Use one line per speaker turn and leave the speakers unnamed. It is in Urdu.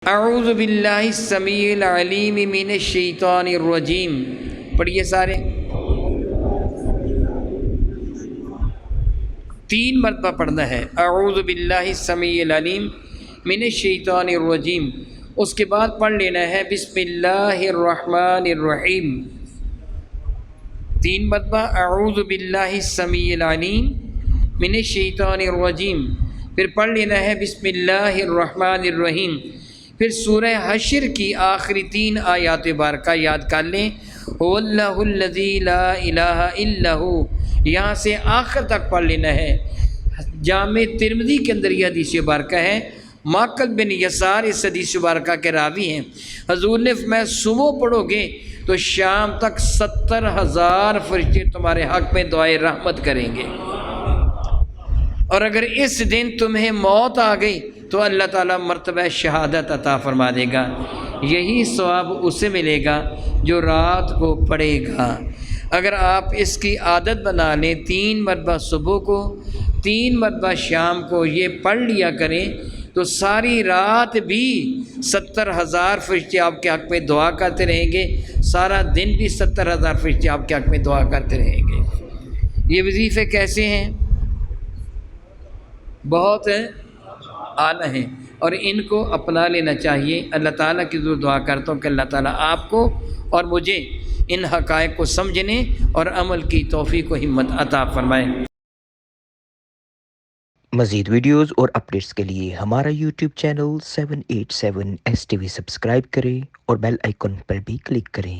اعوذ باللہ السمیع العلیم من الشیطان الرجیم، پڑھیے سارے 3 مرتبہ پڑھنا ہے۔ اعوذ باللہ السمیع العلیم من الشیطان الرجیم، اس کے بعد پڑھ لینا ہے بسم اللہ الرحمن الرحیم 3 مرتبہ۔ اعوذ باللہ السمیع العلیم من الشیطان الرجیم، پھر پڑھ لینا ہے بسم اللہ الرحمن الرحیم۔ پھر سورہ حشر کی آخری 3 آیات بارکہ یاد کر لیں، هو اللہ الذی لا الہ الا ہو، یہاں سے آخر تک پڑھ لینا ہے۔ جامع ترمذی کے اندر یہ حدیث مبارکہ ہے، معقل بن یسار اس حدیث مبارکہ کے راوی ہیں۔ حضور نے فرمایا صبح پڑھو گے تو شام تک 70,000 فرشتے تمہارے حق میں دعائے رحمت کریں گے، اور اگر اس دن تمہیں موت آ گئی تو اللہ تعالیٰ مرتبہ شہادت عطا فرما دے گا۔ یہی ثواب اسے ملے گا جو رات کو پڑھے گا۔ اگر آپ اس کی عادت بنا لیں، 3 مرتبہ صبح کو 3 مرتبہ شام کو یہ پڑھ لیا کریں، تو ساری رات بھی 70,000 فرشتے آپ کے حق میں دعا کرتے رہیں گے، سارا دن بھی 70,000 فرشتے آپ کے حق میں دعا کرتے رہیں گے۔ یہ وظیفے کیسے ہیں؟ بہت اعلیٰ ہیں، اور ان کو اپنا لینا چاہیے۔ اللہ تعالیٰ کی ضرور دعا کرتا ہوں کہ اللہ تعالیٰ آپ کو اور مجھے ان حقائق کو سمجھنے اور عمل کی توفیق و ہمت عطا فرمائے۔
مزید ویڈیوز اور اپڈیٹس کے لیے ہمارا یوٹیوب چینل 787 STV سبسکرائب کریں اور بیل آئیکن پر بھی کلک کریں۔